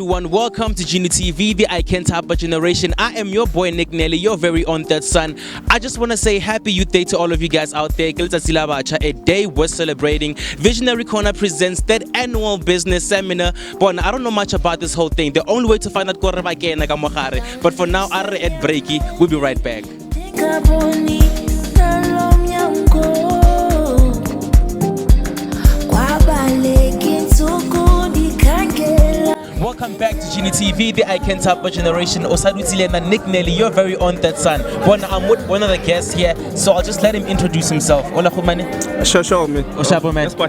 everyone, welcome to Genie TV, the I Can't Help But generation. I am your boy Nick Nelly, your very own third son. I just want to say happy youth day to all of you guys out there. A day we're celebrating. Visionary Corner presents that annual business seminar. But I don't know much about this whole thing. The only way to find out but for now, I'll at breaky. We'll be right back. Welcome back to Genie TV, the I Can't Help But generation. Osadutile Nick Nelly, your very own third son. I'm with one of the guests here, so I'll just let him introduce himself. Hola, man. Sure, man. Oshapo, man. Sure,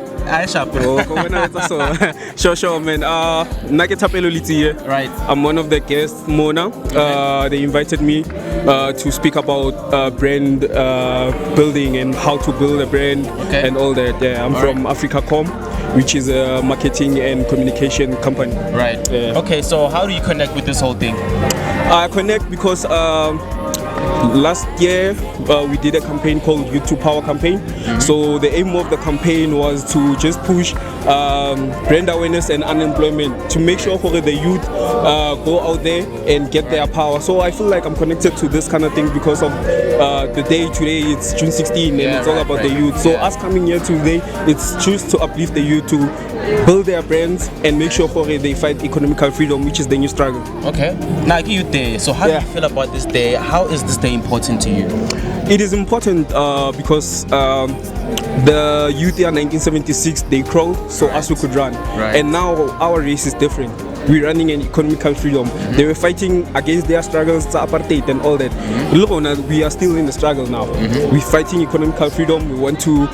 man. Chiawelo Soweto. Right. I'm one of the guests, Mona. They invited me to speak about brand building and how to build a brand and all that. Yeah, I'm from Africacom, which is a marketing and communication company. Right. Okay, so how do you connect with this whole thing? I connect because last year we did a campaign called Youth to Power campaign. So the aim of the campaign was to just push brand awareness and unemployment to make sure the youth go out there and get their power. So I feel like I'm connected to this kind of thing because of the day today. It's June 16 and it's all about the youth. So us coming here today, it's just to uplift the youth to build their brands and make sure they fight economical freedom, which is the new struggle. Okay. Now youth day. So how do you feel about this day? How is this day important to you? It is important because the youth year 1976 they crawled so us we could run, and now our race is different. We're running an economical freedom. They were fighting against their struggles, apartheid and all that. Look, we are still in the struggle now. We're fighting economical freedom. We want to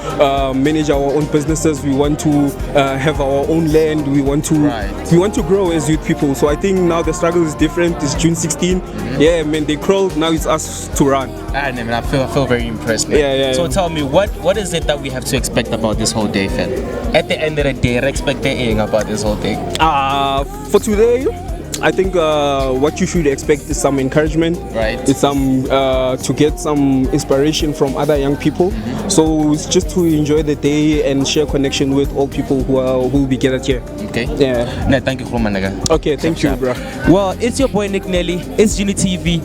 manage our own businesses. We want to have our own land. We want to grow as youth people. So I think now the struggle is different. It's June 16. Yeah, man, they crawled. Now it's us to run. I feel very impressed, man. So tell me, what is it that we have to expect about this whole day, fam? At the end of the day, expecting about this whole thing. For today, I think what you should expect is some encouragement. Right. It's to get some inspiration from other young people. So it's just to enjoy the day and share connection with all people who will be gathered here. Okay. Yeah. No, thank you, Managa. Okay, thank you, bro. Well, it's your boy Nick Nelly. It's Genie TV.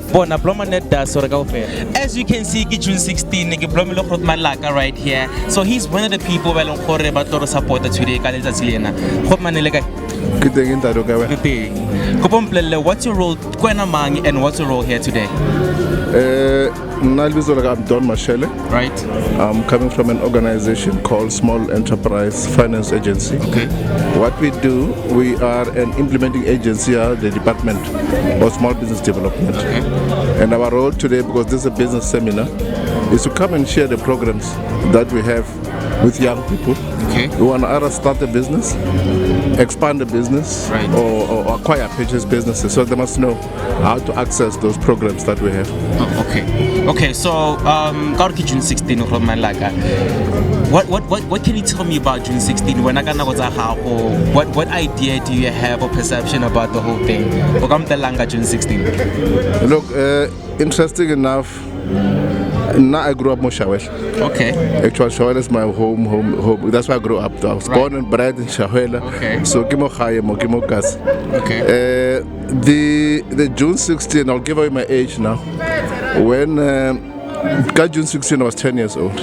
As you can see, June 16, right here. So he's one of the people who support today. What's your role and what's your role here today? I'm Don Mashele. Right. I'm coming from an organization called Small Enterprise Finance Agency. Okay. What we do, we are an implementing agency at the Department of Small Business Development. Okay. And our role today, because this is a business seminar, is to come and share the programs that we have with young people. Okay. We want to either start a business, expand a business, or acquire, purchase businesses. So they must know how to access those programs that we have. Oh, okay. Okay, so June 16 what can you tell me about June 16? What idea do you have or perception about the whole thing? June 16. Look, interesting enough, now I grew up in Chiawelo. Okay. Actually, Chiawelo is my home. That's where I grew up. I was born and bred in Chiawelo. Okay. So Kimo Gas. Okay. The June 16, I'll give away my age now. When June 16, I was 10 years old.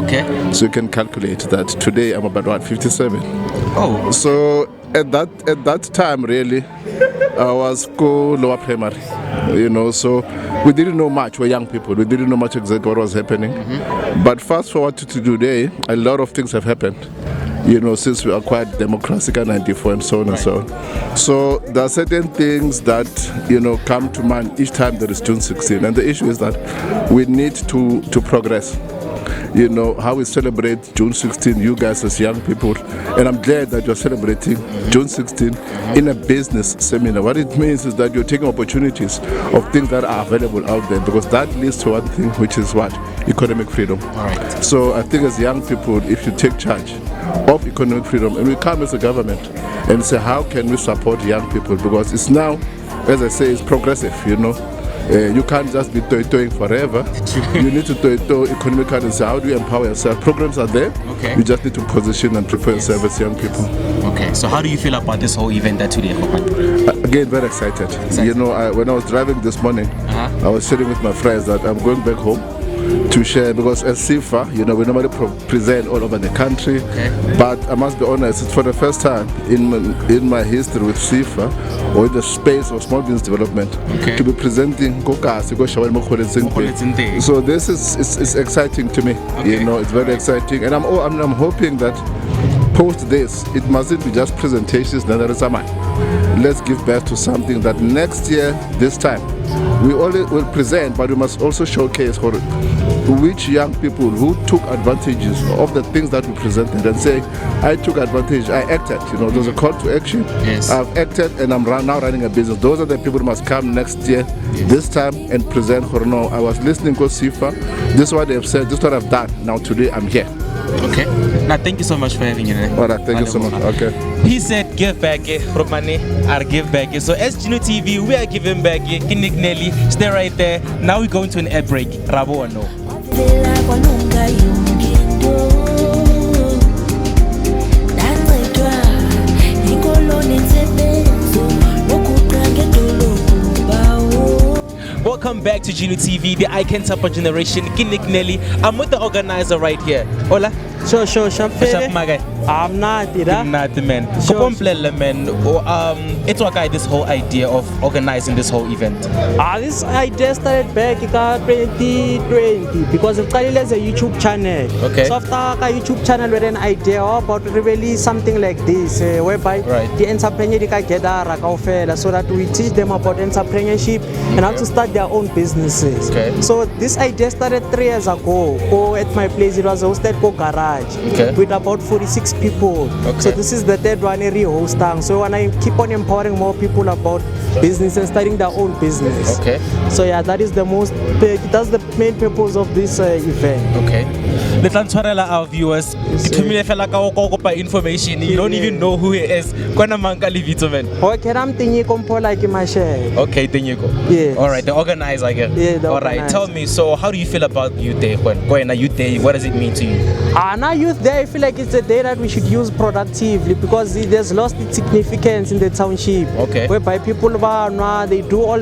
Okay. So you can calculate that. Today I'm about 57. Oh. So at that time, really, I was lower primary. So we didn't know much. We're young people. We didn't know much exactly what was happening. But fast forward to today, a lot of things have happened. Since we acquired democracy in 94 and so on and so on. So there are certain things that, come to mind each time there is June 16. And the issue is that we need to progress. How we celebrate June 16, you guys as young people. And I'm glad that you're celebrating June 16 in a business seminar. What it means is that you're taking opportunities of things that are available out there, because that leads to one thing, which is what? Economic freedom. All right. So I think as young people, if you take charge of economic freedom, and we come as a government and say, how can we support young people? Because it's now, as I say, it's progressive, You can't just be toying forever. You need to toy economically and say, how do you empower yourself? Programs are there. Okay. You just need to position and prepare yourself as young people. Okay, so how do you feel about this whole event that today happened? Again, very excited. You know, when I was driving this morning, I was sharing with my friends that I'm going back home to share, because as SIFA, you know, we normally present all over the country, but I must be honest, it's for the first time in my history with SIFA or in the space of small business development to be presenting Kokasi. So this is exciting to me. You know, it's very exciting, and I'm hoping that post this, it mustn't be just presentations. Let's give birth to something that next year, this time, we only will present, but we must also showcase for which young people who took advantages of the things that we presented and say, I took advantage, I acted. You know, there's a call to action. I've acted and I'm now running a business. Those are the people who must come next year, this time, and present. For now, I was listening to SIFA. This is what they've said. This is what I've done. Now today, I'm here. Okay. Now, thank you so much for having me. All right, thank you so much. Okay. He said, give back, Romani, I'll give back. So, as Gino TV, we are giving back. Kinik Nelly, stay right there. Now we're going to an ad break. Rabo or no? Welcome back to Gino TV, the I Can Tap Generation. Kinik Nelly. I'm with the organizer right here. Hola. Sure. I'm not, man. It's what this whole idea of organizing this whole event. This idea started back in 2020 because of Kalile's a YouTube channel. Okay. So after a YouTube channel with an idea about really something like this, whereby the entrepreneur can get so that we teach them about entrepreneurship and how to start their own businesses. Okay. So this idea started 3 years ago. At my place, it was hosted garage with about 46 people. So this is the third one re-hosting. So when I keep on empowering more people about business and starting their own business. Okay. So yeah, that's the main purpose of this event. Okay. Let's answer our viewers. Information. You don't even know who he is. Okay, I'm thinking like my share. Okay, then you go. Yes. All right, the organizer again. Yeah, the all right, organizer. tell me. So, how do you feel about Youth Day? When Youth Day, what does it mean to you? Now Youth Day, I feel like it's a day that we should use productively because there's lost its significance in the township. Okay. Whereby people they do all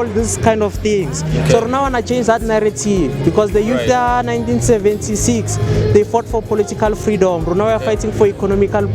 these kind of things. Okay. So now I want to change that narrative because the Youth Day 1976, they fought for political freedom. Now we're fighting for economical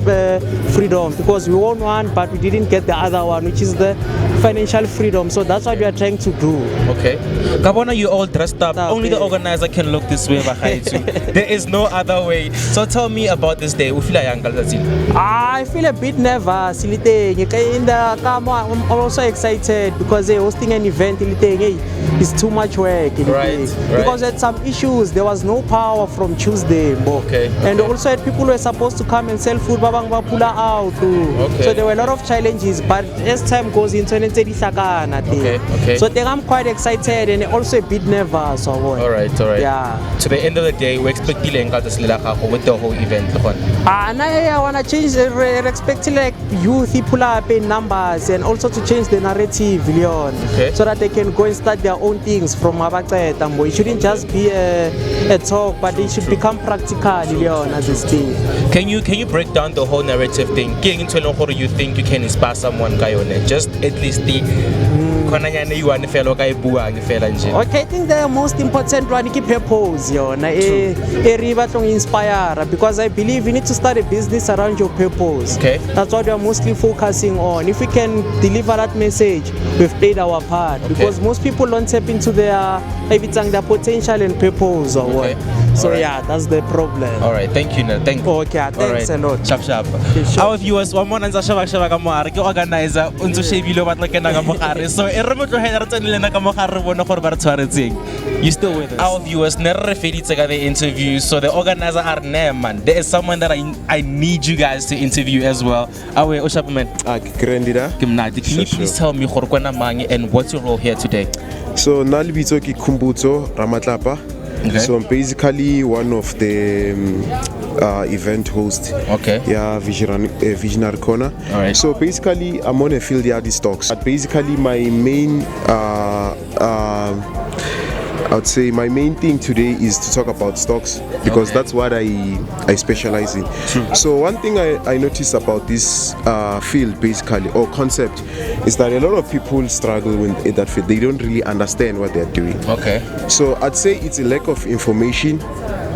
freedom because we won one, but we didn't get the other one, which is the financial freedom. So that's what we are trying to do. Okay. Kabona, you all dressed up. Only the organizer can look this way. There is no other way. So tell me about this day. I feel a bit nervous. I'm also excited because they're hosting an event. It's too much work. Because at some issues, there was no power from Tuesday. And also people were supposed to come and sell food. Out. So there were a lot of challenges. But as time goes into so I'm quite excited and also a bit nervous. All right. Yeah. To the end of the day, we expect with the whole event. I want to change. We're expecting like youth pull up in numbers and also to change the narrative, Leon, so that they can go and start their own things from Abakta. It shouldn't just be a talk, but it should become practical, Leon, as a state. Can you break down the whole narrative thing? You think you can inspire someone, just at least the Okay, I think the most important one is purpose, inspire, because I believe you need to start a business around your purpose. That's what we are mostly focusing on. If we can deliver that message, we've played our part, because most people don't tap into their potential and purpose or what. So yeah, that's the problem. All right, thank you. Thank you. Okay, thanks a lot. Sharp. Our viewers, one more answer organizer so you still with us? Our viewers never the interview, so the organizer are man. There is someone that I need you guys to interview as well. Can you please tell me and what's your role here today? So Nalibito Kumbuto Ramatlapa. So I'm basically one of the event hosts. Yeah, Visionary Corner. Alright. So basically, I'm on a field yard talks. But basically, my main I would say my main thing today is to talk about stocks because that's what I specialize in. True. So one thing I noticed about this field basically or concept is that a lot of people struggle with that field. They don't really understand what they're doing. Okay. So I'd say it's a lack of information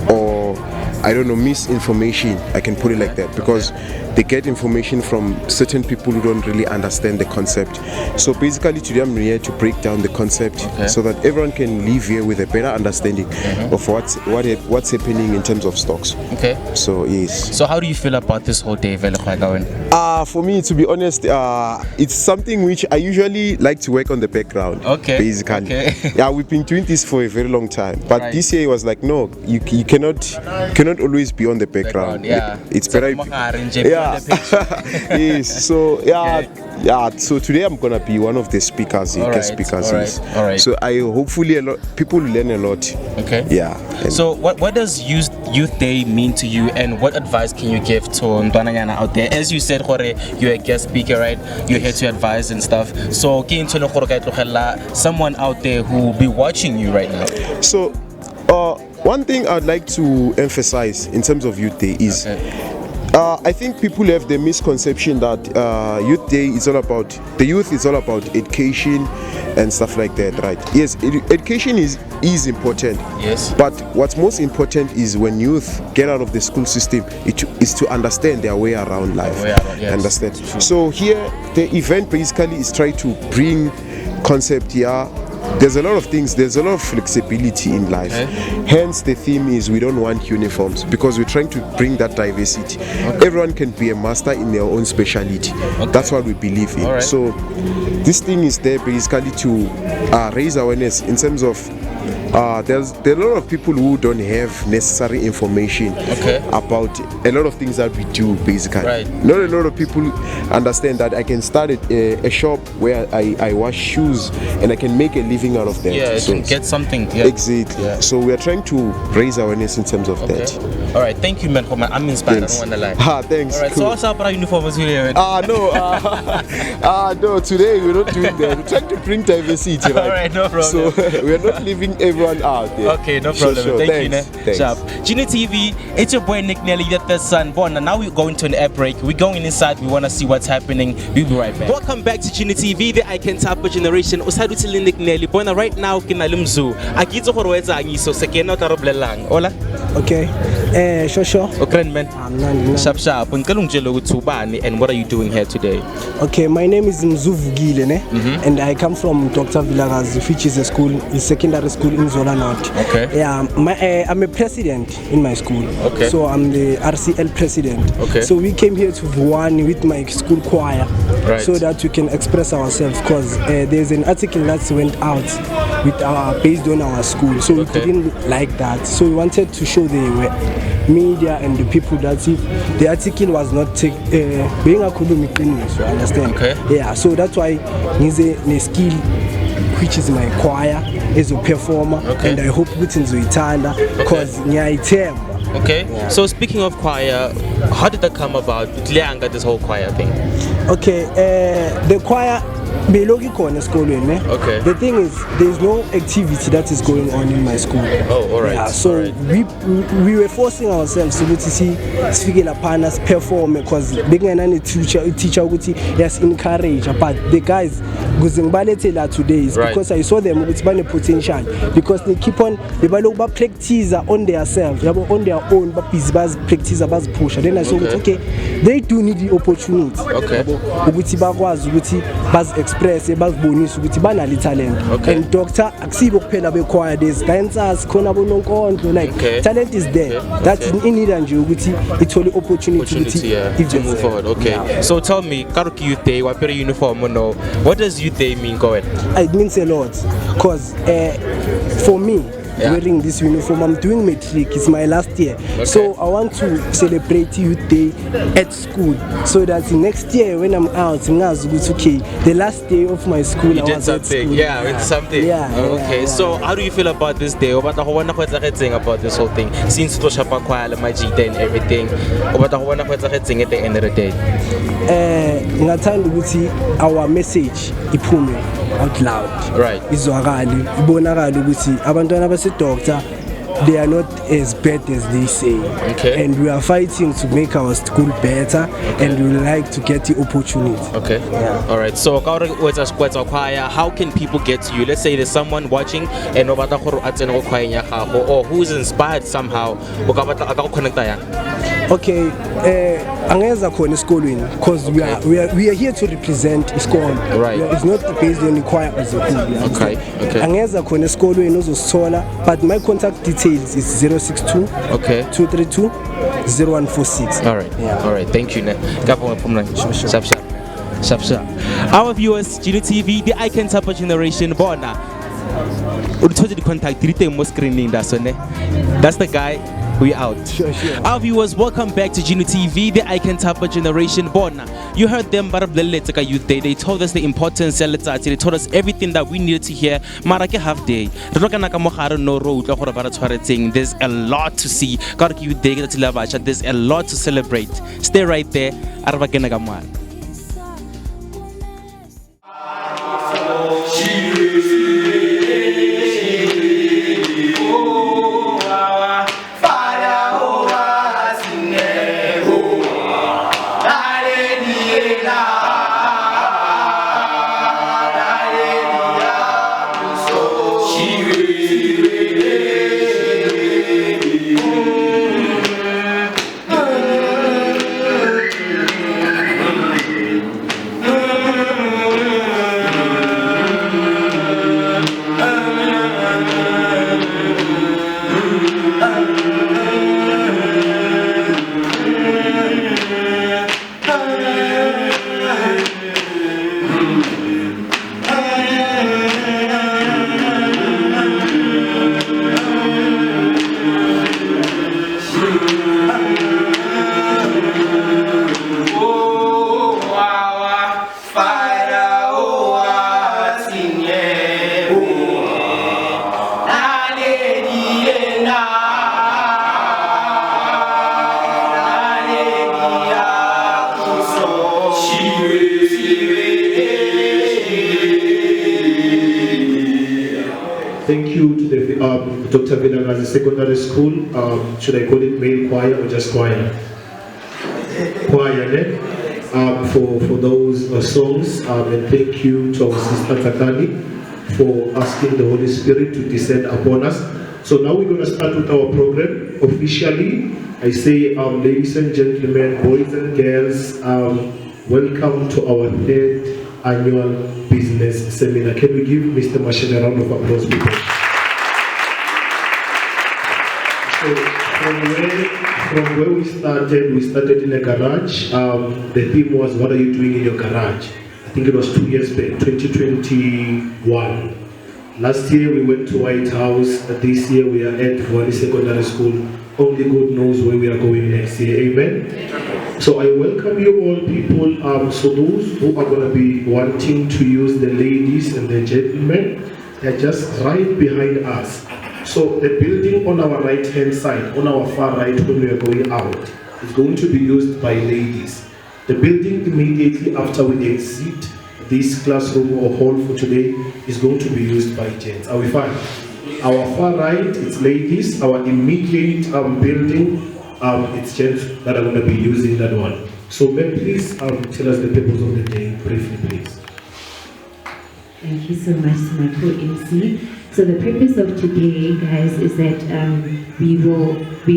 or I don't know, misinformation, I can put it like that, because they get information from certain people who don't really understand the concept. So basically today I'm here to break down the concept so that everyone can leave here with a better understanding of what's happening in terms of stocks. Okay. So yes. So how do you feel about this whole day, For me, to be honest, it's something which I usually like to work on the background. Okay. Basically. Okay. Yeah, we've been doing this for a very long time. But this year it was like, no, you cannot always be on the background. Yeah. It's better. Yeah. Yes. So yeah. So today I'm gonna be one of the speakers, guest speakers. All right. So I hopefully people will learn a lot. Okay. Yeah. So what does Youth Day mean to you, and what advice can you give to Ntwananyana out there? As you said, you're a guest speaker, right? You're here to advise and stuff. So someone out there who will be watching you right now. So one thing I'd like to emphasize in terms of Youth Day is I think people have the misconception that Youth Day is all about, the youth is all about education and stuff like that, right? Yes, education is important. Yes. But what's most important is when youth get out of the school system, is to understand their way around life. Understand? So here, the event basically is trying to bring concept here. There's a lot of things, there's a lot of flexibility in life. Hence the theme is we don't want uniforms, because we're trying to bring that diversity. Everyone can be a master in their own specialty. That's what we believe in. So this thing is there basically to raise awareness in terms of there are a lot of people who don't have necessary information about a lot of things that we do basically. Not a lot of people understand that I can start a shop where I wash shoes and I can make a living out of that. Yeah, so get something. Exactly. Yeah. So we are trying to raise awareness in terms of that. All right, thank you, man. I'm inspired. Thanks. I don't want to lie. Thanks. All right, cool. so what's up with our uniforms here? No, today we're not doing that. We're trying to bring diversity, right? All right, no problem. So we're not leaving everyone out there. Okay, no problem. Sure. Thank Thanks. you, Sharp. Genie TV, it's your boy Nick Nelly, the son. Bon, now we're going to an air break. We're going inside. We want to see what's happening. We'll be right back. Welcome back to Genie TV, the I Can Tap Generation. Usadu till Nick Nelly. Bon, right now, kinalumzu. Akito horweza angiso sekena taroblelang. Hola. Okay. Shosho. Okay, man. Sharp. And what are you doing here today? Okay, my name is Mzuvu Gile, and I come from Dr. Vilagazi, which is a school, a secondary school in Zola North. Okay. Yeah, I'm a president in my school. Okay. So I'm the RCL president. Okay. So we came here to Vuwani with my school choir, so that we can express ourselves. Because there's an article that went out with based on our school, so we couldn't like that. So we wanted to show the media and the people that if the article was not being a academic English, you understand? Okay. Yeah. So that's why he's a skill, which is my choir as a performer, and I hope it's in Zoitanda because Okay. Yeah. So speaking of choir, how did that come about? This whole choir thing. Okay. The choir. Okay. The thing is, there's no activity that is going on in my school. Oh, all right. Yeah, so we were forcing ourselves to see us perform because being a teacher yes encourage. But the guys today is because I saw them with potential, because they keep on practice on themselves, on their own, but practice about push. Then I saw they do need the opportunity. Express about bonus with banali talent. And doctor akusibo kuphela bechoir, there's dancers khona bononkonzo, like talent is there. That's in need nje ukuthi ithole opportunity to move forward. So tell me, Karuki Youth Day, what uniform no? What does Youth Day mean, go ahead? It means a lot because for me wearing this uniform, I'm doing matric, it's my last year, so I want to celebrate Youth Day at school, so that next year when I'm out, the last day of my school, you I did was something. at school. Yeah, something. Yeah. So how do you feel about this day? About this whole thing, since to shapa choir, magic and everything, at the end of the day? Our message iphume out loud. Right. Izwakale ibonakala ukuthi abantwana base-doctor they are not as bad as they say. Okay. And we are fighting to make our school better, and we would like to get the opportunity. Okay. Yeah. All right. So, how can people get to you? Let's say there's someone watching and or who's inspired somehow. Okay, angeza khona esikolweni because we are here to represent isikole. Right. It's not based on the choir as a whole. Okay. Angeza khona esikolweni uzosithola, but my contact details is 062 Okay. 232 0146. All right. Yeah. All right. Thank you. Sure. Our viewers, Gino TV, the Icon Type of Generation, Bona. The contact screening. That's the guy. We out. Sure. Our viewers, welcome back to Gino TV, the Icon Type of Generation, Bona. You heard them, Youth Day. They told us the importance. They told us everything that we needed to hear. Marake half day. There's a lot to see. There's a lot to celebrate. Stay right there. Thank you to the Dr. Vilagazi Secondary School. Should I call it male choir or just choir? Choir, for those songs. And thank you to our sister Takani for asking the Holy Spirit to descend upon us. So now we're going to start with our program officially. I say, ladies and gentlemen, boys and girls, welcome to our third annual business seminar. Can we give Mr. Mashel a round of applause, people? So from where we started in a garage. The theme was, what are you doing in your garage? I think it was 2 years back, 2021. Last year we went to White House. This year we are at Valley Secondary School. Only God knows where we are going next year. Amen. So I welcome you all, people. So those who are going to be wanting to use the ladies and the gentlemen, they're just right behind us. So the building on our right hand side, on our far right when we are going out, is going to be used by ladies. The building immediately after we exit this classroom or hall for today is going to be used by gents. Are we fine? Our far right, it's ladies. Our immediate building, it's gents that are going to be using that one. So may please tell us the purpose of the day briefly, please. Thank you so much to my co-MC. So the purpose of today, guys, is that we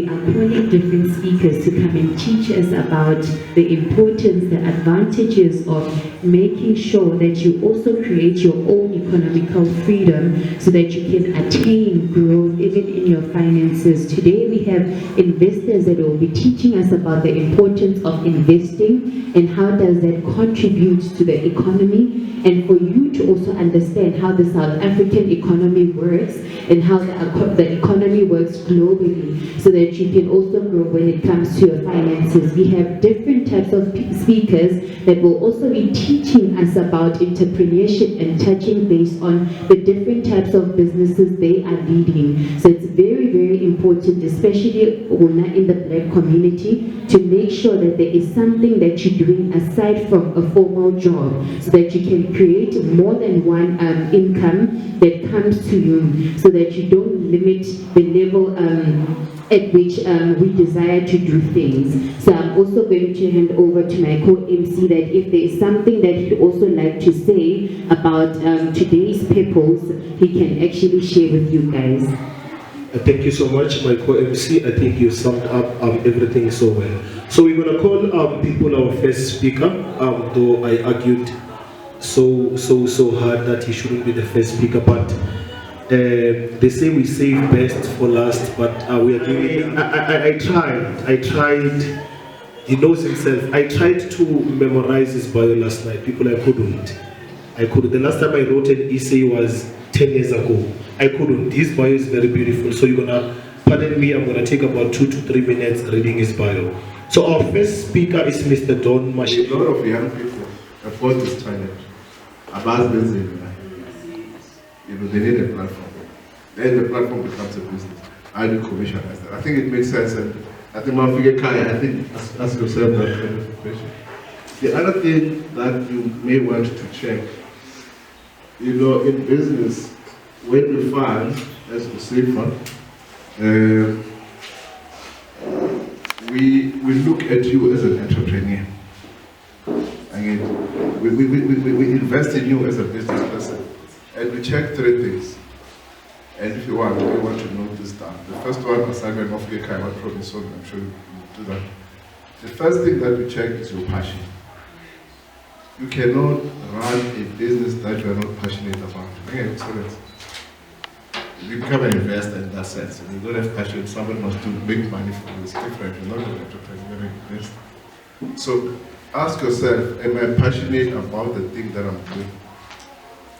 are calling different speakers to come and teach us about the importance, the advantages of making sure that you also create your own economical freedom so that you can attain growth even in your finances. Today we have investors that will be teaching us about the importance of investing and how does that contribute to the economy, and for you to also understand how the South African economy economy works and how the economy works globally, so that you can also grow when it comes to your finances. We have different types of speakers that will also be teaching us about entrepreneurship and touching base on the different types of businesses they are leading. So it's very, very important, especially in the Black community, to make sure that there is something that you're doing aside from a formal job, so that you can create more than one income that comes to you, so that you don't limit the level at which we desire to do things. So I'm also going to hand over to my co-MC that if there is something that he'd also like to say about today's purpose, he can actually share with you guys. Thank you so much, my co-MC. I think you summed up everything so well. So we're going to call people our first speaker, though I argued so hard that he shouldn't be the first speaker, but they say we save best for last, but we are doing. I tried. He knows himself. I tried to memorize his bio last night. People, I couldn't. The last time I wrote an essay was 10 years ago. I couldn't. His bio is very beautiful. So you're gonna pardon me. I'm gonna take about 2 to 3 minutes reading his bio. So our first speaker is Mr. Don Mashi. A lot of young people have got this talent. About business. They need a platform. Then the platform becomes a business. I do commercialize that. I think it makes sense, and I think I think ask yourself that kind of question. The other thing that you may want to check, in business, when you fund, as we say fund, we look at you as an entrepreneur. Again, we invest in you as a business person, and we check 3 things. And if you want to note this down. The first one, assignment of I promise, so I'm sure you will do that. The first thing that we check is your passion. You cannot run a business that you are not passionate about. Okay, excellent. You become an investor in that sense. If you don't have passion, someone must do make money for you. It's different. You're not an entrepreneur, you're an investor. So ask yourself, am I passionate about the thing that I'm doing?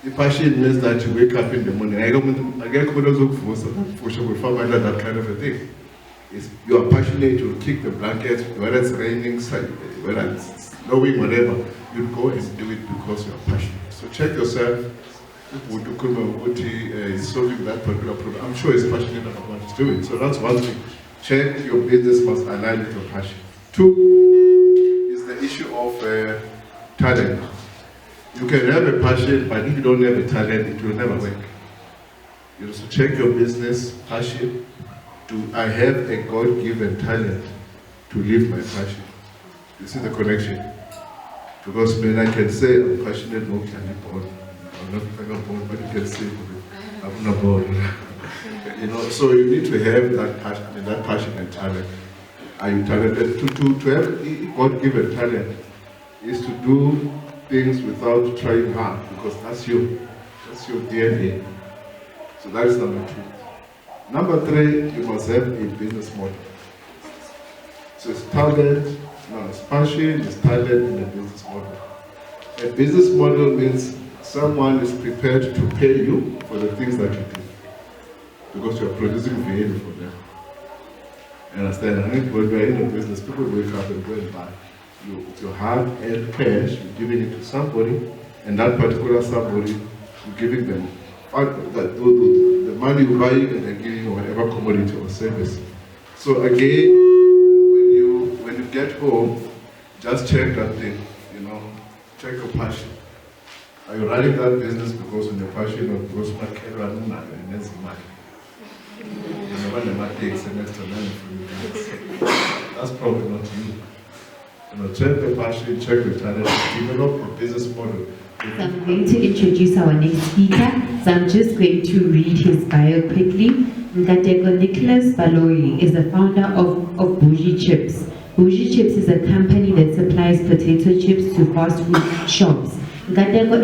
The passion means that you wake up in the morning. I get for that kind of a thing. You are passionate, you'll kick the blanket, whether it's raining, whether it's snowing, whatever, you'll go and do it because you're passionate. So check yourself. Is solving that particular problem. I'm sure he's passionate about what he's doing. So that's one thing. Check your business must align with your passion. 2 is the issue of talent. You can have a passion, but if you don't have a talent, it will never work. So check your business passion. Do I have a God-given talent to live my passion? You see the connection? Because when I can say I'm passionate, no can be born. I'm not born, but you can say I'm not born. So you need to have that passion and talent. Are you talented? To have God-given talent is to do things without trying hard, because that's your DNA. So that is number 2. Number 3, you must have a business model. So it's talent, it's passion, it's talent, and a business model. A business model means someone is prepared to pay you for the things that you do, because you are producing value for them. You understand? I think when we are in a business, people wake up and go and buy. You have earned cash, you're giving it to somebody, and that particular somebody, you're giving them the money you buy, and they're giving you whatever commodity or service. So again, when you get home, just check that thing, check your passion. Are you running that business because of your passion, or because you can run and that's the money? That's probably not you. Check the passion, check the talent, develop a business model. So I'm going to introduce our next speaker. So I'm just going to read his bio quickly. Nkateko Nicholas Baloyi is the founder of Bougie Chips. Bougie Chips is a company that supplies potato chips to fast food shops. Nkateko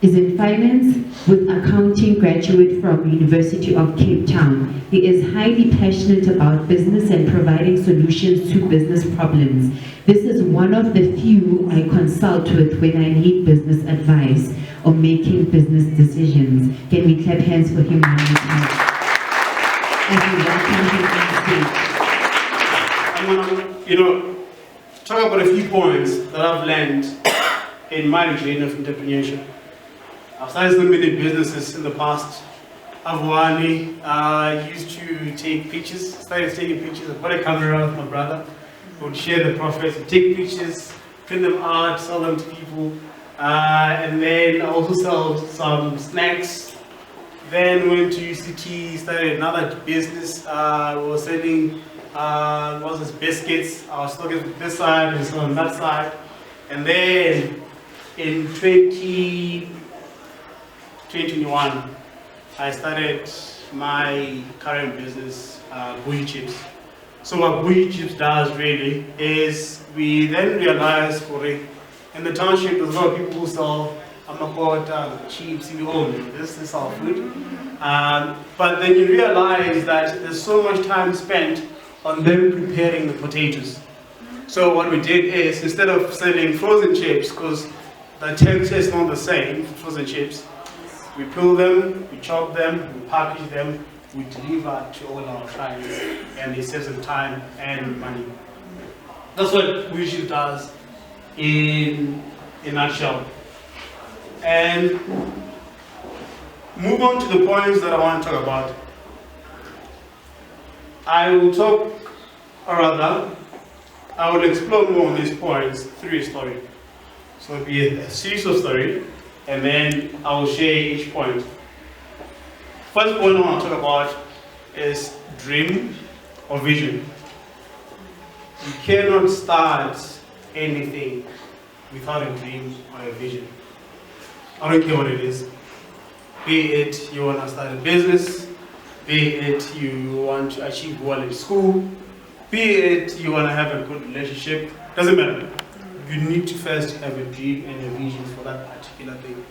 is in finance with accounting graduate from University of Cape Town. He is highly passionate about business and providing solutions to business problems. This is one of the few I consult with when I need business advice. of making business decisions. Can we clap hands for him one more time? As we welcome him on stage. I'm gonna, talk about a few points that I've learned in my journey of entrepreneurship. I've started so many businesses in the past. I've used to take pictures, started taking pictures. I bought a camera with my brother. We would share the profits, take pictures, print them out, sell them to people. And then I also sell some snacks. Then went to UCT, started another business. We were selling biscuits. I was talking on this side and so on that side. And then in 2021, I started my current business, Bougie Chips. So what Bougie Chips does really is we then realize in the township there's a lot of people who sell chips in the home. This is our food. But then you realize that there's so much time spent on them preparing the potatoes. So what we did is, instead of selling frozen chips, because the texture is not the same for frozen chips, we peel them, we chop them, we package them, we deliver to all our clients, and it saves them time and money. That's what Bougie does in a nutshell. And move on to the points that I want to talk about. I will explore more on these points through a story. So it'll be a series of stories, and then I will share each point. First point I want to talk about is dream or vision. You cannot start anything without a dream or a vision. I don't care what it is. Be it you want to start a business, be it you want to achieve well in school, be it you want to have a good relationship, doesn't matter. You need to first have a dream and a vision for that particular thing.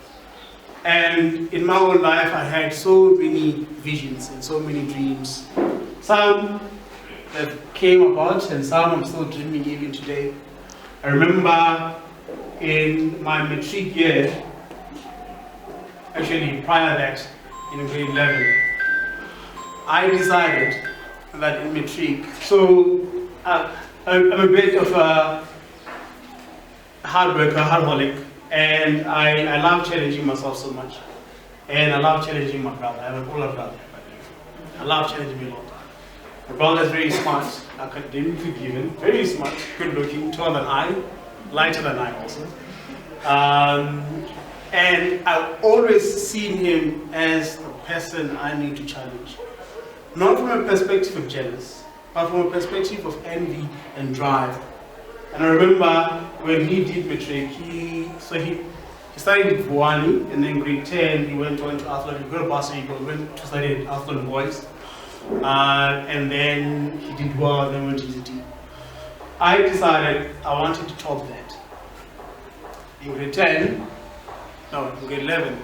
And in my own life, I had so many visions and so many dreams. Some that came about and some I'm still dreaming even today. I remember in my matric year, actually prior that, in grade 11, I decided that in matric, so I'm a bit of a hard worker, hardaholic, and I love challenging myself so much. And I love challenging my brother. I have an older brother. I love challenging me a lot. My brother is very smart, academically given, very smart, good looking, taller than I, lighter than I also. And I've always seen him as the person I need to challenge. Not from a perspective of jealous, but from a perspective of envy and drive. And I remember when he did matric, he started in Vuani, and then grade 10 he went on to Athlone. He got a bursary, he went to study at Athlone Boys. And then he did well, and then went to UCT. I decided I wanted to top that. In grade 11,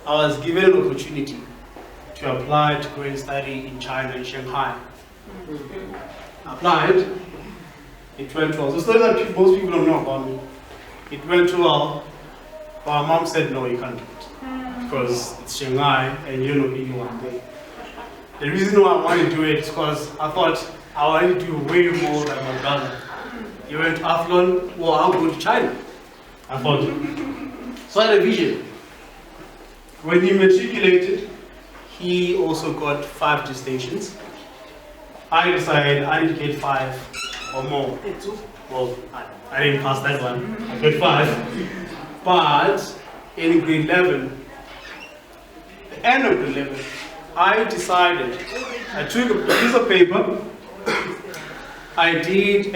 I was given an opportunity to apply to go and study in China, in Shanghai. I applied, it went well. So story that most people don't know about me. It went well, but my mom said, no, you can't do it. Because it's Shanghai and you don't know anyone there. The reason why I wanted to do it is because I thought I wanted to do way more than my brother. He went to Athlone, well, I'll go to China. I thought. So I had a vision. When he matriculated, he also got 5 distinctions. I decided I need to get 5 or more. Well, I didn't pass that one. I got 5. But in grade 11, the end of grade 11, I decided, I took a piece of paper, I did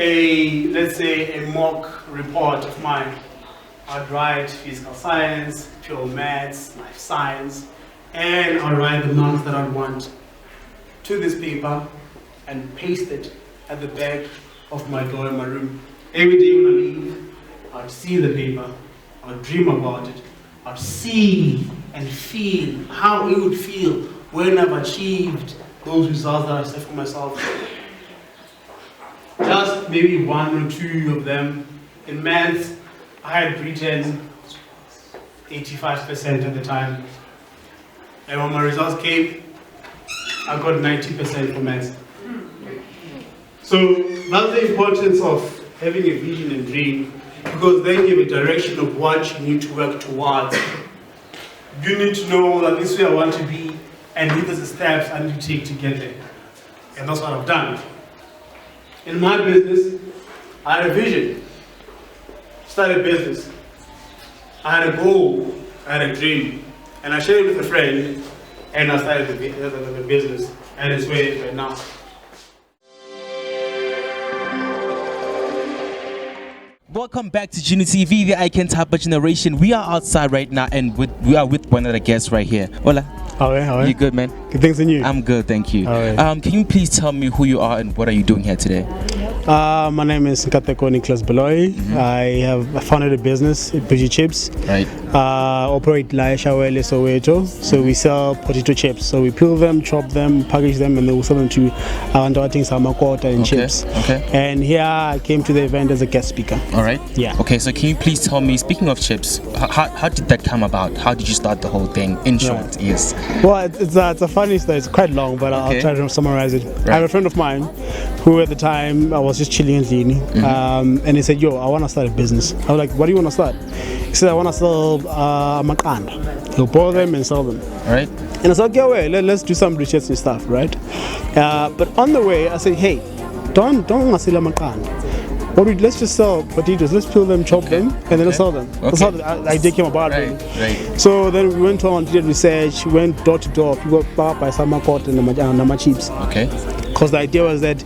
let's say a mock report of mine. I'd write physical science, pure maths, life science, and I'd write the marks that I'd want to this paper and paste it at the back of my door in my room. Every day when I leave, I'd see the paper, I'd dream about it, I'd see and feel how it would feel when I've achieved those results that I set for myself. Just maybe 1 or 2 of them. In maths, I had written 85% at the time. And when my results came, I got 90% for maths. So that's the importance of having a vision and dream, because they give a direction of what you need to work towards. You need to know that this is where I want to be, and these are the steps I need to take to get there. And that's what I've done. In my business, I had a vision. Started a business. I had a goal, I had a dream, and I shared it with a friend, and I started the business, and it's where it is right now. Welcome back to Juni TV, the I Can Tap Generation. We are outside right now, and we are with one of the guests right here. Hola. How are you? You good, man? Good, thanks, and you? I'm good, thank you. Alright. Can you please tell me who you are and what are you doing here today? My name is Nkateko Nicholas Beloy. I founded a business, Biji Chips. Right. Operate like Chiawelo Soweto. So we sell potato chips. So we peel them, chop them, package them, and then we sell them to Awandawating Samakota and chips. Okay. And here I came to the event as a guest speaker. All right. Yeah. Okay, so can you please tell me, speaking of chips, how did that come about? How did you start the whole thing? In short, yes. Well, it's a funny story. It's quite long, but I'll try to summarize it. I have a friend of mine who at the time I was just chilling in Zini, and he said, yo, I want to start a business. I was like, what do you want to start? He said, I want to sell makanda. He'll boil them and sell them. All right. And I said, okay, let's do some research and stuff, right? But on the way, I said, hey, don't sell makanda. Let's just sell potatoes. Let's peel them, chop them, and then let's sell them. That's how the idea came about. Right. So then we went on, did research, went door to door. People bought by some court and the chips. Okay. Because the idea was that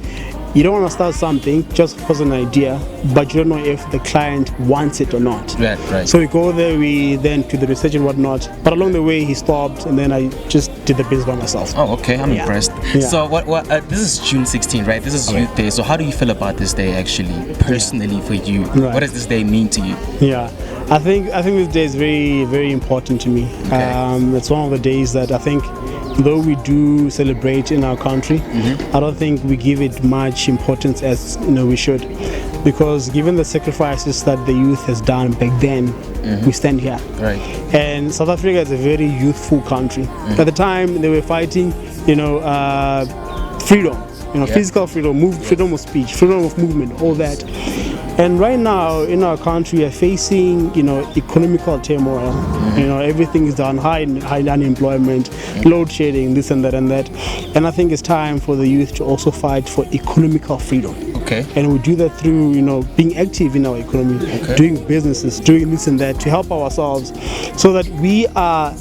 you don't want to start something just because of an idea, but you don't know if the client wants it or not. Right. So we go there, we then do the research and whatnot. But along the way, he stopped, and then I just did the business by myself. Oh, okay. I'm impressed. Yeah. So what? This is June 16, right? This is Youth Day. So how do you feel about this day, actually, personally for you? Right. What does this day mean to you? Yeah, I think this day is very, very important to me. Okay. It's one of the days that I think, though we do celebrate in our country, I don't think we give it much importance as we should, because given the sacrifices that the youth has done back then, we stand here. Right. And South Africa is a very youthful country. At the time, they were fighting, freedom, physical freedom, freedom of speech, freedom of movement, all that. And right now in our country, we are facing, economical turmoil. Everything is down, high unemployment, load shedding, this and that and that. And I think it's time for the youth to also fight for economical freedom. Okay. And we do that through, being active in our economy, doing businesses, doing this and that to help ourselves, so that we are,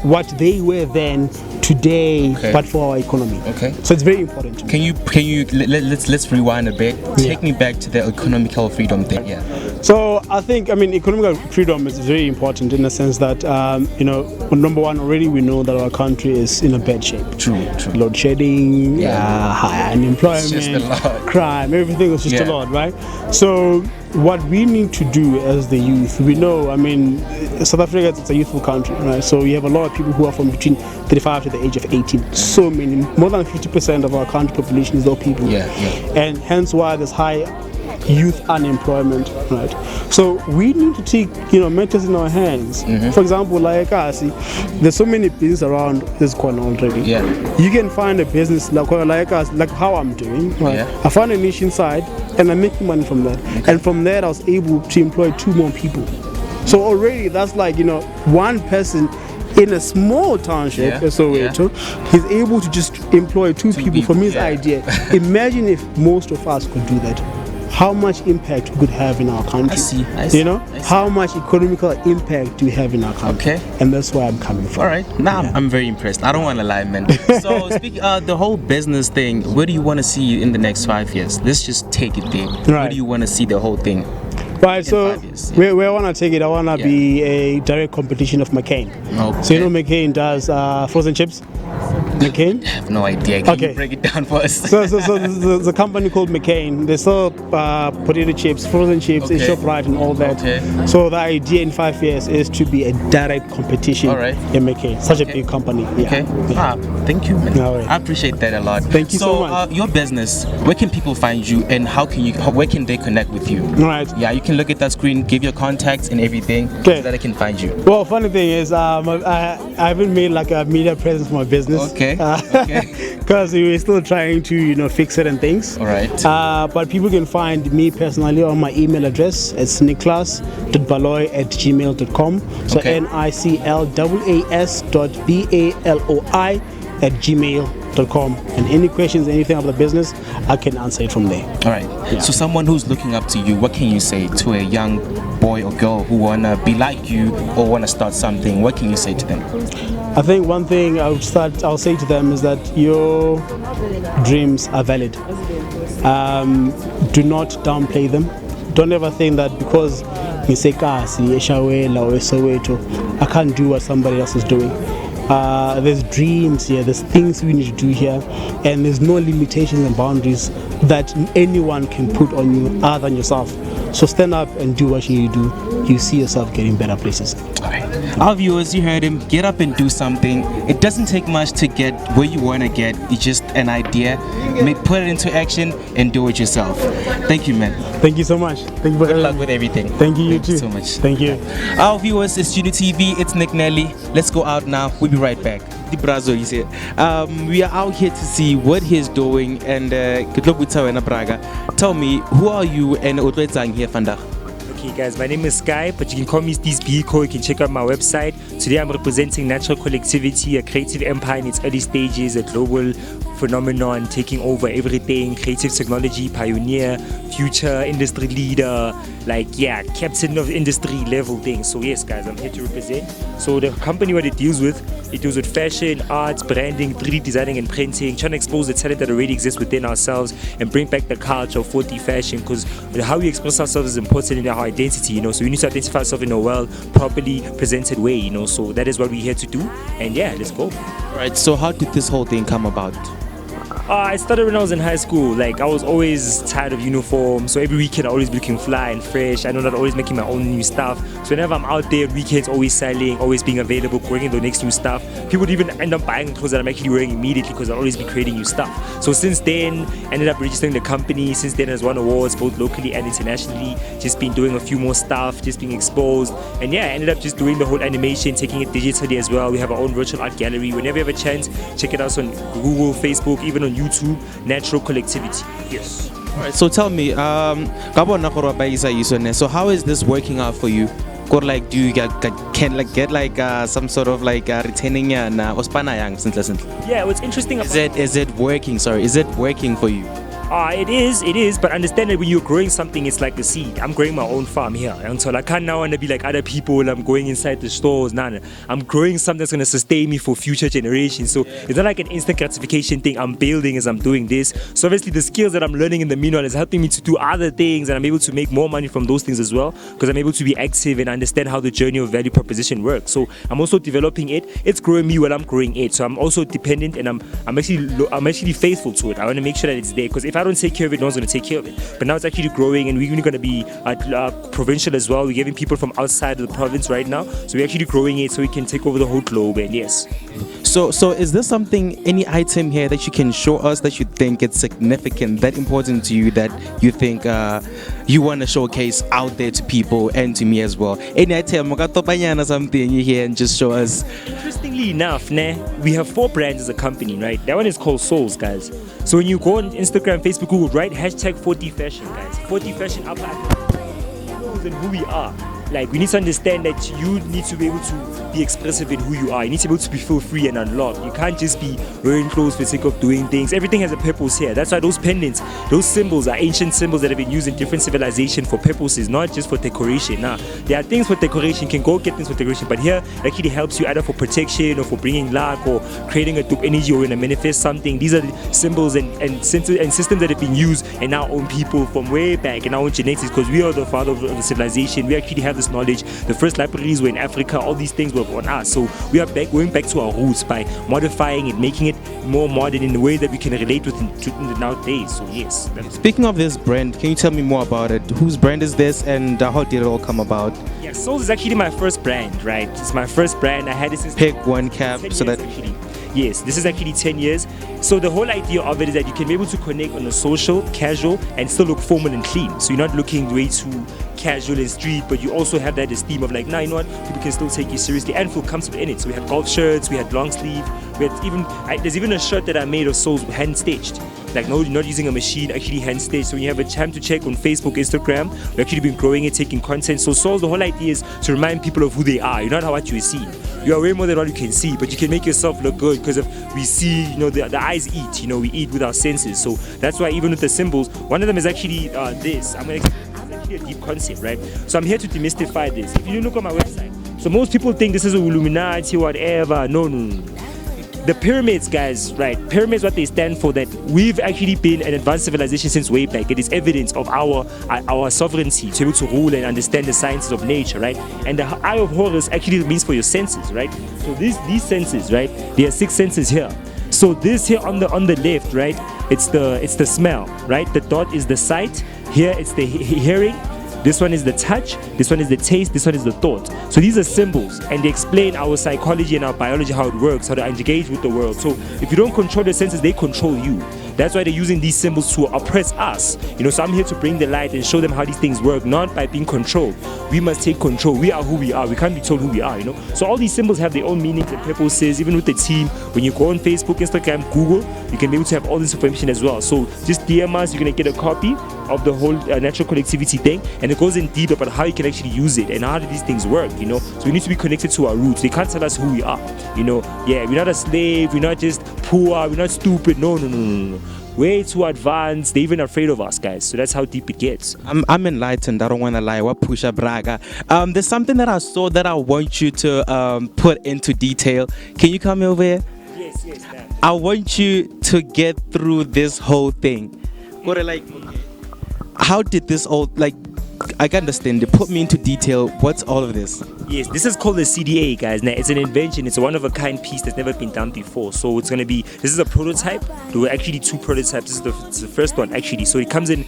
what they were then today, but for our economy. Okay. So it's very important to me. Can you let's rewind a bit. Take me back to the economical freedom thing. Yeah. So I think economical freedom is very important in the sense that number one, already we know that our country is in a bad shape. True. Load shedding, high unemployment, It's just a lot. crime, everything is just a lot, right? So what we need to do as the youth, we know, South Africa is a youthful country, right? So we have a lot of people who are from between 35 to the age of 18. So many, more than 50% of our country population is old people. Yeah. And hence why there's high youth unemployment, right? So we need to take, matters in our hands. For example, like us, there's so many businesses around this corner already. Yeah. You can find a business like us, like how I'm doing. Right? Yeah. I found a niche inside, and I'm making money from that. And from there, I was able to employ 2 more people. So already, that's like one person in a small township, Soweto, he's able to just employ 2 people from his idea. Imagine if most of us could do that. How much impact we could have in our country. I see. How much economical impact do we have in our country? Okay. And that's where I'm coming from. All right. Now I'm very impressed. I don't want to lie, man. So speaking the whole business thing, where do you want to see in the next 5 years? Let's just take it there. Where do you want to see the whole thing? Right, so where I want to take it, I want to be a direct competition of McCain. Okay. So McCain does frozen chips. McCain? I have no idea. Can you break it down for us? So there's a company called McCain. They sell potato chips, frozen chips, in ShopRite and all that. So the idea in 5 years is to be a direct competition in McCain. Such a big company. Thank you, man. I appreciate that a lot. Thank you so much. Your business, where can people find you and where can they connect with you? Right. Yeah, you can look at that screen, give your contacts and everything so that I can find you. Well, funny thing is, I haven't made like a media presence for my business. Because we're still trying to, fix certain things. All right. But people can find me personally on my email address. It's niclas.baloy@gmail.com. So niclas.baloi@gmail.com. And any questions, anything about the business, I can answer it from there. All right. Yeah. So someone who's looking up to you, what can you say to a young boy or girl who wanna be like you or wanna start something? What can you say to them? I think one thing I'll say to them is that your dreams are valid. Do not downplay them. Don't ever think that because you say Chiawelo or Soweto, I can't do what somebody else is doing. There's dreams here, there's things we need to do here, and there's no limitations and boundaries that anyone can put on you other than yourself. So stand up and do what you do. You see yourself getting better places. All right. Our viewers, you heard him. Get up and do something. It doesn't take much to get where you want to get. It's just an idea. Put it into action and do it yourself. Thank you, man. Thank you so much. Thank you for good luck with everything. Thank you, Thank you so much. Thank you. Our viewers, it's Unity TV. It's Nick Nelly. Let's go out now. We'll be right back. We are out here to see what he's doing and tell me, who are you and what are you here vandaag? Okay guys, my name is Sky, but you can call me Steez Biko. You can check out my website. Today I'm representing Natural Collectivity, a creative empire in its early stages, a global phenomenon taking over everything, creative technology pioneer, future industry leader, captain of industry level things. So yes guys, I'm here to represent. So the company, what it deals with fashion, arts, branding, 3D designing and printing, trying to expose the talent that already exists within ourselves and bring back the culture of 4D fashion, because how we express ourselves is important in our identity, so we need to identify ourselves in a well, properly presented way, so that is what we're here to do, and yeah, let's go. Right, so how did this whole thing come about? I started when I was in high school. I was always tired of uniform, so every weekend I always be looking fly and fresh. I know that I'm always making my own new stuff. So whenever I'm out there, weekends always selling, always being available, bringing the next new stuff. People would even end up buying clothes that I'm actually wearing immediately because I'll always be creating new stuff. So since then, ended up registering the company. Since then, has won awards both locally and internationally. Just been doing a few more stuff, just being exposed, and yeah, ended up just doing the whole animation, taking it digitally as well. We have our own virtual art gallery. Whenever you have a chance, check it out on Google, Facebook, even on YouTube, Natural Collectivity. Yes. Alright, so tell me, so how is this working out for you? Do you get some sort of retaining Yeah, what's interesting about is it working? Sorry, is it working for you? It is, but understand that when you're growing something, it's like a seed. I'm growing my own farm here, and so I can't now want to be like other people. I'm going inside the stores. Nah. I'm growing something that's going to sustain me for future generations. So it's not like an instant gratification thing I'm building as I'm doing this. So obviously the skills that I'm learning in the meanwhile is helping me to do other things, and I'm able to make more money from those things as well, because I'm able to be active and understand how the journey of value proposition works. So I'm also developing it. It's growing me while I'm growing it. So I'm also dependent, and I'm actually faithful to it. I want to make sure that it's there, because if I don't take care of it, no one's going to take care of it. But now it's actually growing, and we're going to be provincial as well. We're getting people from outside of the province right now, so we're actually growing it so we can take over the whole globe. And yes. So is there something, any item here that you can show us that you think it's significant, that important to you, that you think you want to showcase out there to people and to me as well? Any item, something here, and just show us. Interestingly enough, we have 4 brands as a company, right? That one is called Souls, guys. So when you go on Instagram, Facebook, Google, write hashtag 4D Fashion, guys. 4D Fashion up and who we are. We need to understand that you need to be able to be expressive in who you are. You need to be able to feel free and unlocked. You can't just be wearing clothes for the sake of doing things. Everything has a purpose here. That's why those pendants, those symbols are ancient symbols that have been used in different civilizations for purposes, not just for decoration. There are things for decoration. You can go get things for decoration, but here it actually helps you either for protection or for bringing luck or creating a dope energy or when to manifest something. These are the symbols and systems that have been used in our own people from way back in our own genetics, because we are the father of the civilization. We actually have have this knowledge. The first libraries were in Africa. All these things were on us. So we are going back to our roots by modifying it, making it more modern in a way that we can relate with in the nowadays. So yes. Speaking of this brand, can you tell me more about it? Whose brand is this, and how did it all come about? Yeah, Souls is actually my first brand, right? It's my first brand. I had it since pick one cap so that actually. Yes, this is actually 10 years. So the whole idea of it is that you can be able to connect on a social, casual, and still look formal and clean. So you're not looking way too casual and street, but you also have that esteem of like, nah, you know what, people can still take you seriously and feel comfortable in it. So we had golf shirts, we had long sleeve, we had even, there's even a shirt that I made of Souls hand stitched. Like, no, you're not using a machine, actually hand stitched. So when you have a time to check on Facebook, Instagram, we've actually been growing it, taking content. So Souls, the whole idea is to remind people of who they are. You're not what you see. You are way more than what you can see, but you can make yourself look good because if we see, you know, the eyes eat, you know, we eat with our senses. So that's why even with the symbols, one of them is actually this. It's actually a deep concept, right? So I'm here to demystify this. If you look on my website, so most people think this is a Illuminati, whatever. No. The pyramids, guys, right? Pyramids, what they stand for, that we've actually been an advanced civilization since way back. It is evidence of our sovereignty to be able to rule and understand the sciences of nature, right? And the eye of Horus actually means for your senses, right? So these senses, right? There are 6 senses here. So this here on the left, right? It's the smell, right? The dot is the sight. Here it's the hearing. This one is the touch, this one is the taste, this one is the thought. So these are symbols, and they explain our psychology and our biology, how it works, how to engage with the world. So if you don't control the senses, they control you. That's why they're using these symbols to oppress us. You know, so I'm here to bring the light and show them how these things work, not by being controlled. We must take control. We are who we are. We can't be told who we are, you know. So all these symbols have their own meanings and purposes, even with the team. When you go on Facebook, Instagram, Google, you can be able to have all this information as well. So just DM us, you're going to get a copy of the whole natural connectivity thing, and it goes in deep about how you can actually use it and how do these things work, you know. So we need to be connected to our roots. They can't tell us who we are, you know. Yeah, we're not a slave, we're not just poor, we're not stupid. No. Way too advanced. They're even afraid of us, guys. So that's how deep it gets. I'm enlightened. I don't want to lie. What Pusha Braga? There's something that I saw that I want you to put into detail. Can you come over here? Yes, ma'am. I want you to get through this whole thing. How did this all, like, I can understand. They put me into detail. What's all of this? Yes, this is called the CDA, guys. Now, it's an invention. It's a one-of-a-kind piece that's never been done before. So it's going to be, this is a prototype. There were actually 2 prototypes. This is the first one, actually. So it comes in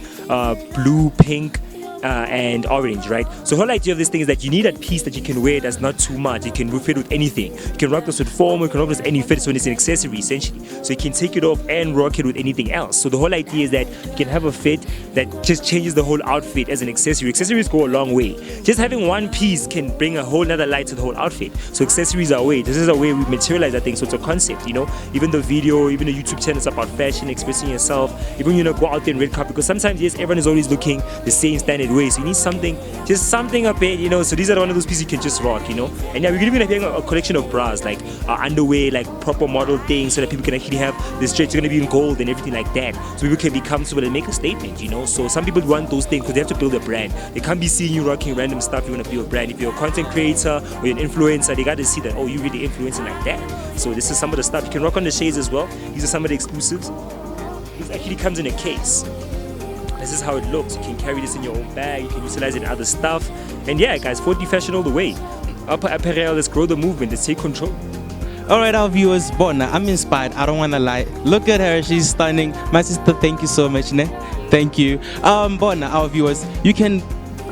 blue, pink, and orange, right? So the whole idea of this thing is that you need a piece that you can wear that's not too much. You can fit with anything. You can rock this with formal, you can rock this with any fit, so it's an accessory essentially. So you can take it off and rock it with anything else. So the whole idea is that you can have a fit that just changes the whole outfit as an accessory. Accessories go a long way. Just having one piece can bring a whole nother light to the whole outfit. So accessories are a way. This is a way we materialize that thing. So it's a concept, you know. Even the video, even the YouTube channel is about fashion, expressing yourself. Even, you know, go out there and red carpet, because sometimes, yes, everyone is always looking the same standard way. So you need something, just something a bit, you know. So these are one of those pieces you can just rock, you know. And yeah, we're even having a collection of bras, like underwear, like proper model things, so that people can actually have the stretch. It's going to be in gold and everything like that, so people can be comfortable and make a statement, you know. So some people want those things because they have to build a brand. They can't be seeing you rocking random stuff. You want to build a brand. If you're a content creator or you're an influencer, they got to see that, oh, you're really influencing like that. So this is some of the stuff. You can rock on the shades as well. These are some of the exclusives. This actually comes in a case. This is how it looks. You can carry this in your own bag. You can utilize it in other stuff. And yeah, guys, 4D fashion all the way. Upper apparel, let's grow the movement. Let's take control. All right, our viewers, Bona, I'm inspired. I don't want to lie. Look at her. She's stunning. My sister, thank you so much, ne? Thank you. Bona, our viewers, you can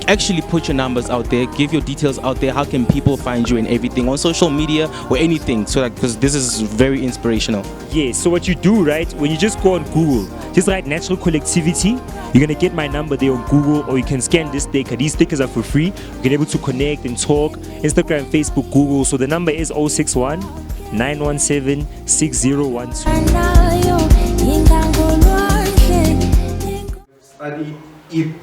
actually put your numbers out there, give your details out there. How can people find you and everything on social media or anything? So that, because this is very inspirational. Yeah, so what you do, right, when you just go on Google, just write natural collectivity, you're gonna get my number there on Google, or you can scan this sticker. These stickers are for free. You can able to connect and talk. Instagram, Facebook, Google. So the number is 061 917 6012. Study it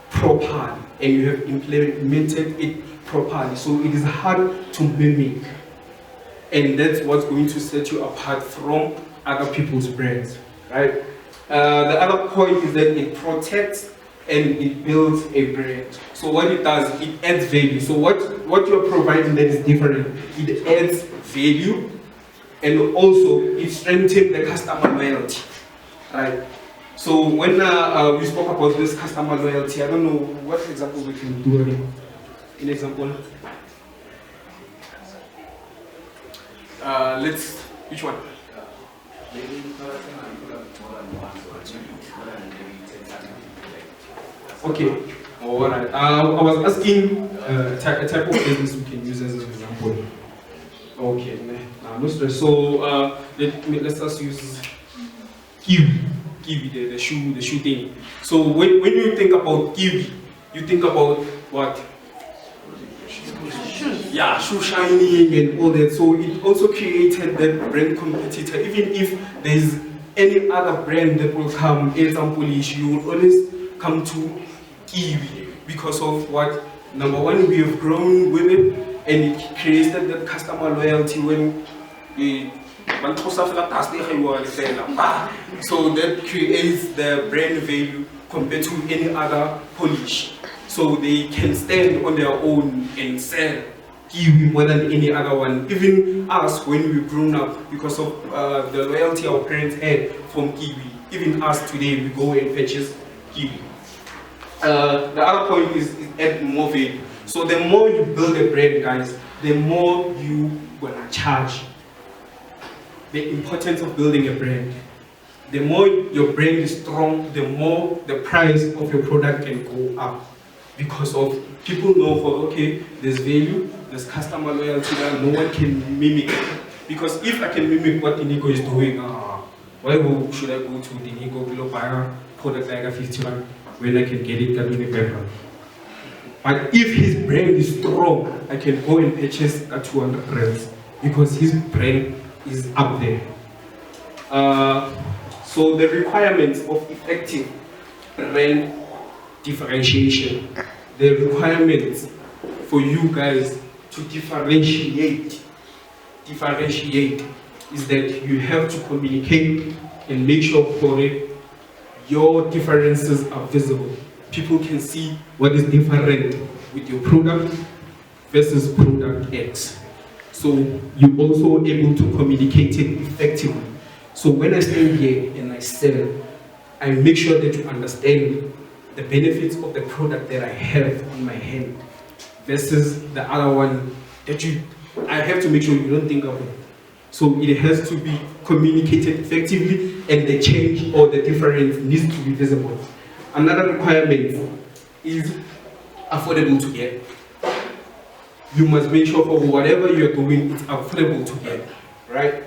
properly and you have implemented it properly, so it is hard to mimic, and that's what's going to set you apart from other people's brands, right? The other point is that it protects and it builds a brand. So what it does, it adds value. So what you're providing that is different, it adds value, and also it strengthens the customer loyalty, right? So when we spoke about this customer loyalty, I don't know what example we can do. an example. Let's, which one? Okay, alright. I was asking a type of business we can use as an example. Okay, no stress. So let's just use kiwi, the shoe thing. So when you think about kiwi, you think about what? Yeah, shoe shining and all that. So it also created that brand competitor. Even if there's any other brand that will come, example, you will always come to kiwi because of what? Number one, we have grown with it, and it created that customer loyalty when so that creates the brand value compared to any other polish. So they can stand on their own and sell kiwi more than any other one. Even us, when we grown up, because of the loyalty our parents had from kiwi, even us today, we go and purchase kiwi. The other point is add more value. So the more you build a brand, guys, the more you gonna charge. The importance of building a brand. The more your brand is strong, the more the price of your product can go up. Because of people know for okay, there's value, there's customer loyalty that no one can mimic. Because if I can mimic what Inigo is doing, why should I go to Inigo below buy a product like a 50 rand when I can get it at better? But if his brand is strong, I can go and purchase at 200 rands because his brand is up there. So the requirements of effective brand differentiation, the requirements for you guys to differentiate is that you have to communicate and make sure for it your differences are visible. People can see what is different with your product versus product X. So you're also able to communicate it effectively. So when I stand here and I sell, I make sure that you understand the benefits of the product that I have in my hand versus the other one that I have to make sure you don't think of it. So it has to be communicated effectively and the change or the difference needs to be visible. Another requirement is affordable to get. You must make sure for whatever you're doing, it's affordable to get, right?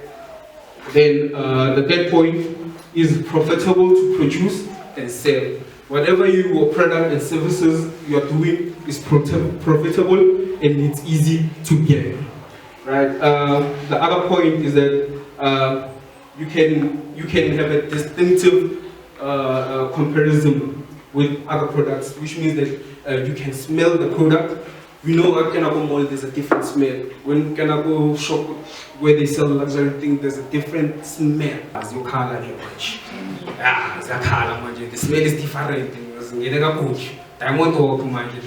Then the third point is profitable to produce and sell. Whatever your product and services you're doing is profitable and it's easy to get, right? The other point is that you can have a distinctive comparison with other products, which means that you can smell the product. We know at Kenako Mall there's a different smell. When Kenako shop where they sell luxury things, there's a different smell. As your color, the smell is different. The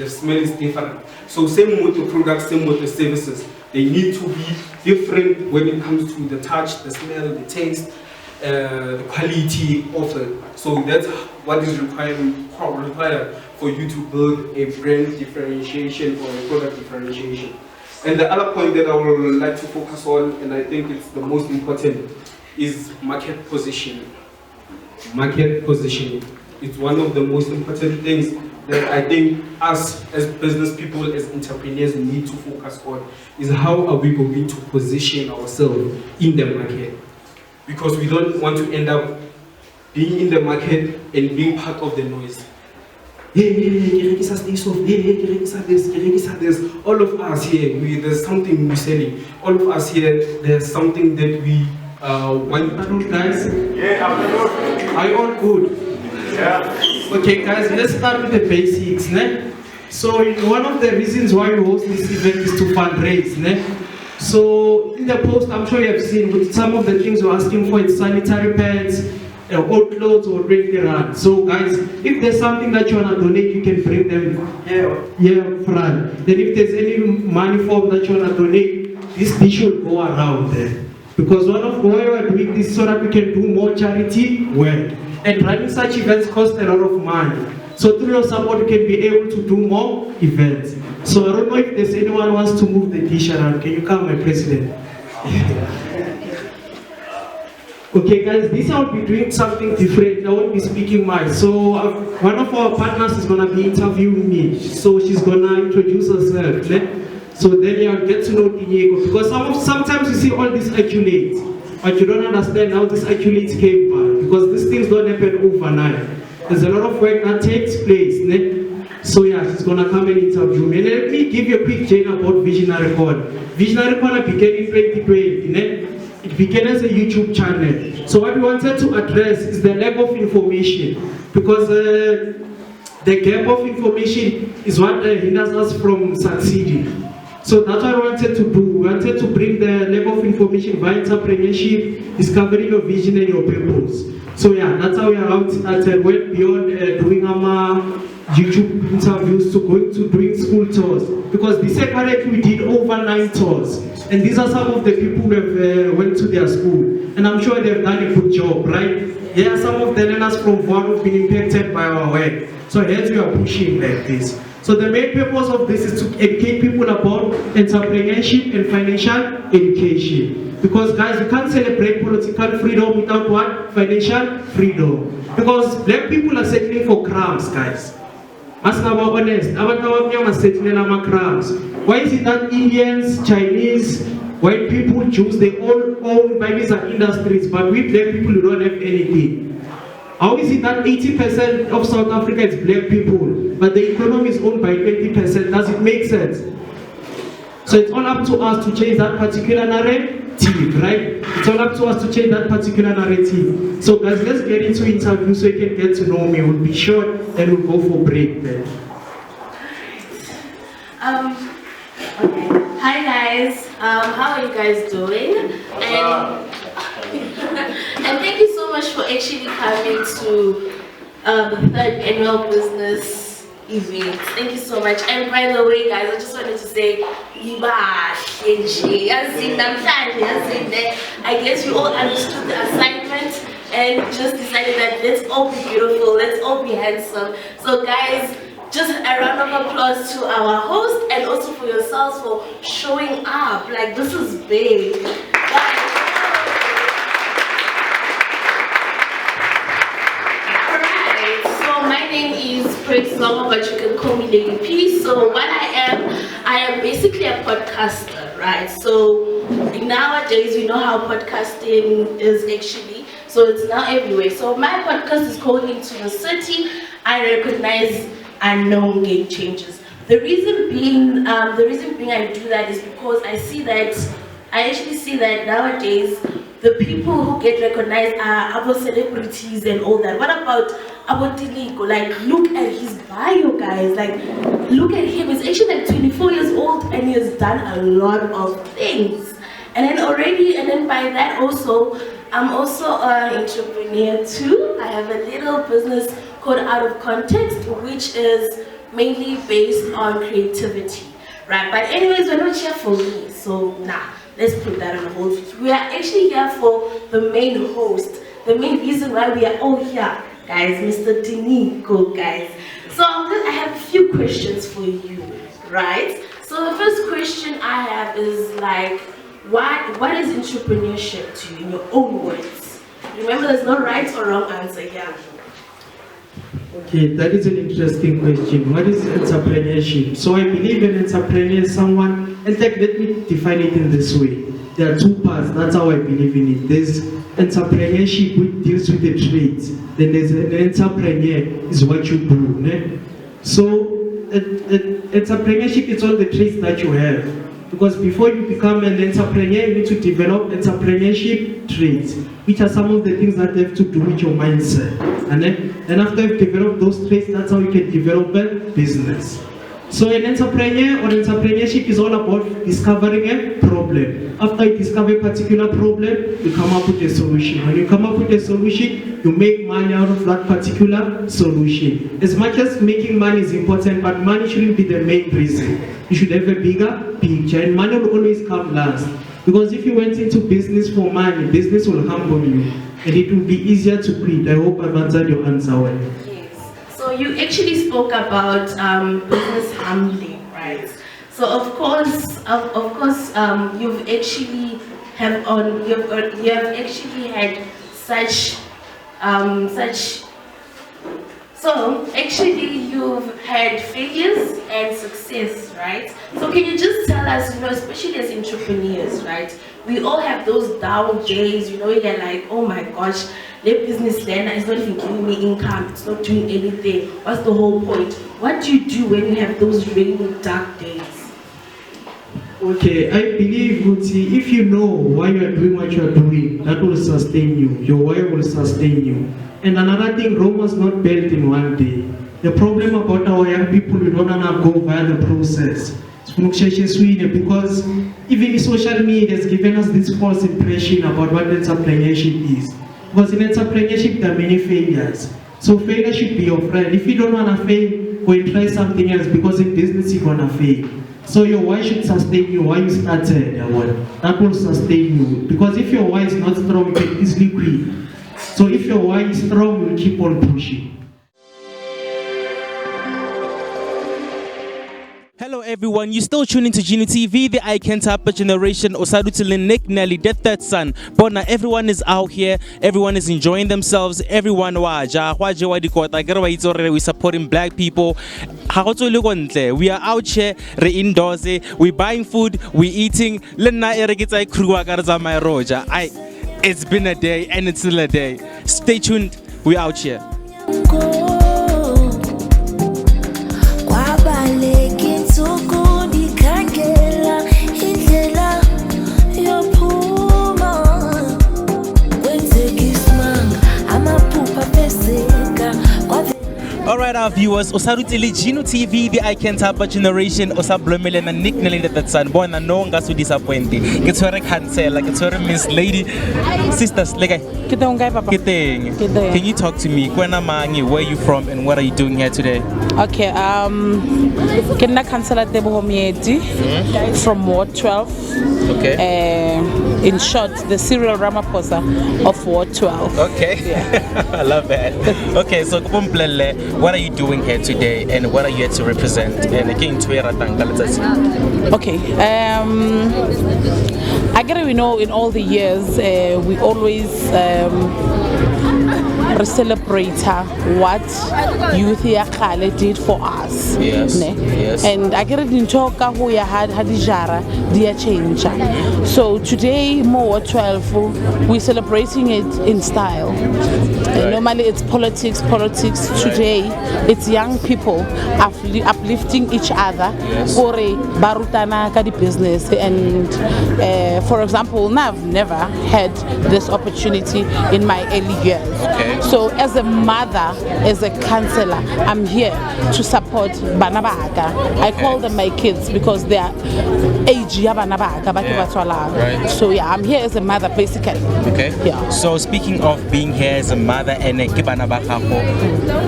smell is different. So same with the products, same with the services. They need to be different when it comes to the touch, the smell, the taste, the quality of it. So that's what is required for you to build a brand differentiation or a product differentiation. And the other point that I would like to focus on, and I think it's the most important, is market positioning. Market positioning. It's one of the most important things that I think us as business people, as entrepreneurs, need to focus on, is how are we going to position ourselves in the market. Because we don't want to end up being in the market and being part of the noise. All of us here, there's something we're selling. All of us here, there's something that we want. Guys? Yeah, absolutely. Are you all good? Yeah. Okay, guys, let's start with the basics. Ne? So, one of the reasons why we host this event is to fundraise. Ne? So, in the post, I'm sure you have seen with some of the things we're asking for, it's sanitary pads, old clothes or 20 rand. So guys, if there's something that you want to donate, you can bring them here front. Then if there's any money form that you want to donate, this should go around there. Because one of why we are doing this so that we can do more charity work. And running such events cost a lot of money. So through your support, you can be able to do more events. So I don't know if there's anyone who wants to move the dish around. Can you come, my president? Okay guys, this I'll be doing something different. I won't be speaking much. So one of our partners is gonna be interviewing me. So she's gonna introduce herself. So then you'll get to know Diego. Because sometimes you see all these accolades, but you don't understand how these accolades came by. Because these things don't happen overnight. There's a lot of work that takes place. So yeah, she's gonna come and interview me. And let me give you a quick chain about Visionary Corner. Visionary Corner began in 2020. It began as a YouTube channel. So what we wanted to address is the lack of information, because the gap of information is what hinders us from succeeding. So that's what we wanted to do. We wanted to bring the lack of information via entrepreneurship, discovering your vision and your purpose. So yeah, that's how we are out at went beyond doing our YouTube interviews to going to doing school tours. Because this year currently we did over 9 tours. And these are some of the people who have went to their school. And I'm sure they've done a good job, right? Yeah, some of the learners from VOR have been impacted by our work. So hence we are pushing like this. So the main purpose of this is to educate people about entrepreneurship and financial education. Because guys, you can't celebrate political freedom without what? Financial freedom. Because black people are settling for crumbs, guys. As now we're honest, are settling for crumbs. Why is it that Indians, Chinese, white people, Jews, they all own business and industries, but we black people don't have anything? How is it that 80% of South Africa is black people, but the economy is owned by 20%? Does it make sense? So it's all up to us to change that particular narrative, right? It's all up to us to change that particular narrative. So guys, let's get into interview so you can get to know me. We'll be short and we'll go for break then. Okay. Hi guys, how are you guys doing? And thank you so much for actually coming to the 3rd annual business event. Thank you so much. And by the way guys, I just wanted to say, I guess you all understood the assignment and just decided that let's all be beautiful, let's all be handsome. So guys, just a round of applause to our host and also for yourselves for showing up. Like, this is big. Alright, so my name is Praise Zoma, but you can call me Lady P. So what I am basically a podcaster, right? So nowadays we know how podcasting is actually. So it's now everywhere. So my podcast is called Into the City. I recognize unknown game changers. The reason being I do that is because I actually see that nowadays the people who get recognized are our celebrities and all that. What about Abotiligo? Like, look at his bio, guys. Like, look at him. He's actually like 24 years old and he has done a lot of things. And then by that also, I'm also an entrepreneur too. I have a little business called Out of Context, which is mainly based on creativity, right? But anyways, we're not here for me, so let's put that on hold. We are actually here for the main host, the main reason why we are all here, guys, Mr. Diniko, guys. So I have a few questions for you, right? So the first question I have is like, what is entrepreneurship to you in your own words? Remember, there's no right or wrong answer here. Okay, that is an interesting question. What is entrepreneurship? So I believe an entrepreneur is someone, in fact, let me define it in this way. There are 2 parts, that's how I believe in it. There's entrepreneurship which deals with the trades. Then there's an entrepreneur, is what you do. Ne? So entrepreneurship is all the traits that you have. Because before you become an entrepreneur, you need to develop entrepreneurship traits, which are some of the things that have to do with your mindset. And then after you've developed those traits, that's how you can develop a business. So an entrepreneur or entrepreneurship is all about discovering a problem. After you discover a particular problem, you come up with a solution. When you come up with a solution, you make money out of that particular solution. As much as making money is important, but money shouldn't be the main reason. You should have a bigger picture, and money will always come last. Because if you went into business for money, business will humble you, and it will be easier to quit. I hope I've answered your answer well. Yes. So you actually spoke about business humbling, right? So of course, you've actually had such. So actually, you've had failures and success, right? So can you just tell us, especially as entrepreneurs, right? We all have those down days, you're like, oh my gosh, the business learner is not even giving me income, it's not doing anything. What's the whole point? What do you do when you have those really dark days? Okay, I believe, Guti, if you know why you are doing what you are doing, that will sustain you. Your why will sustain you. And another thing, Rome was not built in one day. The problem about our young people, we don't want to go via the process. Because even social media has given us this false impression about what entrepreneurship is. Because in entrepreneurship, there are many failures. So failure should be your friend. If you don't want to fail, go and try something else, because in business, you're going to fail. So your why should sustain you, why you started, that will sustain you. Because if your why is not strong, you can easily quit. So if your why is strong, you will keep on pushing. Hello everyone, you still tuning to Genie TV, the I Can't Help But Generation. Osarutilin Nick Nelly, the third son. But now everyone is out here, everyone is enjoying themselves, everyone we're supporting black people. We are out here, we're indoors, we're buying food, we're eating. It's been a day and it's still a day. Stay tuned, we're out here. Alright, our viewers, Osarutili Genie TV, the I Can't Help But Generation, Osablomele and Nick Nelly that son. Born and no one got to disappointed. It's her cancel, like it's her Miss Lady. Sisters, like can you talk to me? Where are you from and what are you doing here today? Okay, Kena Councillor Debo Homieti from Ward 12. Okay. In short, the serial Ramaphosa of Ward 12. Okay. Yeah. I love that. Okay, so what are you doing here today and what are you here to represent? And again, okay. I gotta know in all the years we always celebrate what youth here did for us. Yes. Yes. And I get it in talk who you had Hadijara, dear change. So today, more 12, we're celebrating it in style. Right. Normally it's politics. Today, it's young people uplifting each other for a barutana kadi business. And for example, I've never had this opportunity in my early years. Okay. So as a mother, as a counselor, I'm here to support Banabaga. I call them my kids because they are age Banabaga. Right. So yeah, I'm here as a mother basically. Okay. Yeah. So speaking of being here as a mother and a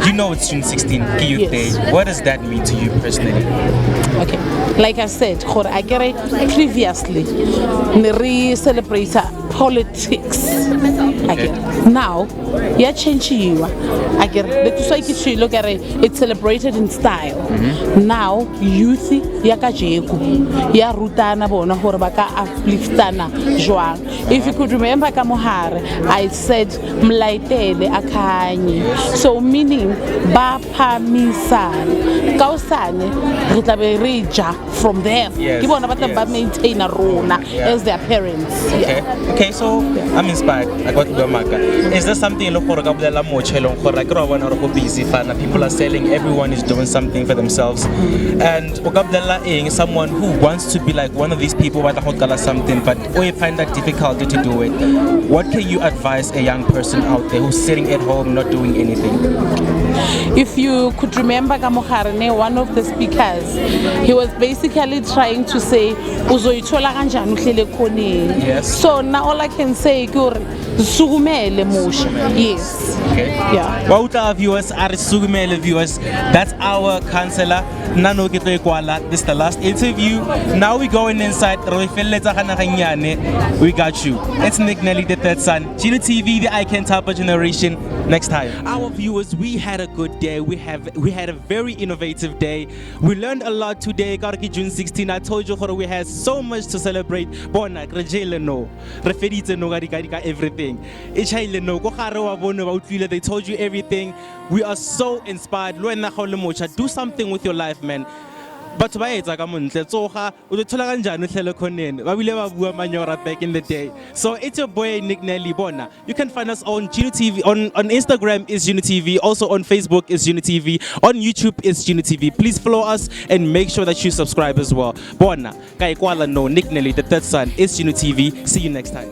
you know it's June 16, Youth Day. What does that mean to you personally? Okay. Like I said, I get it previously, we celebrate politics. Okay. Now, yeah, change you. I get it. Look at it. It's celebrated in style. Now, youth, ya rutana bona hore baka upliftana jwang. If you could remember kamohare, I said mlaitele akhanyi. So meaning ba phamisana. Kausane re tla be reja from them. Ke bona ba tla ba maintain rona as their parents. Okay, so I'm inspired. I got to maka. Is there something busy fana? People are selling, everyone is doing something for themselves. And someone who wants to be like one of these people something, but we find that difficult to do it. What can you advise a young person out there who's sitting at home not doing anything? If you could remember Kamoharene, one of the speakers, he was basically trying to say, yes. So now all I can say, sukumele musha. Yes. Okay. Yeah. Wauta viewers, are Sugumele viewers. That's our counselor. Nano Kwala. This is the last interview. Now we're going inside. We got you. It's Nick Nelly, the third son. Gina TV, the I Can Tap a Generation. Next time. Our viewers, we had a good day. We had a very innovative day. We learned a lot today. Karaki June 16. I told you we had so much to celebrate. Bona, Rejele no. Referite no everything. They told you everything. We are so inspired. Do something with your life, man. But back in the day. So it's your boy Nick Nelly Bona. You can find us on Gino TV. On Instagram is Gino TV. Also on Facebook is Gino TV. On YouTube is Gino TV. Please follow us and make sure that you subscribe as well. Bona, Nick Nelly, the third son is Gino TV. See you next time.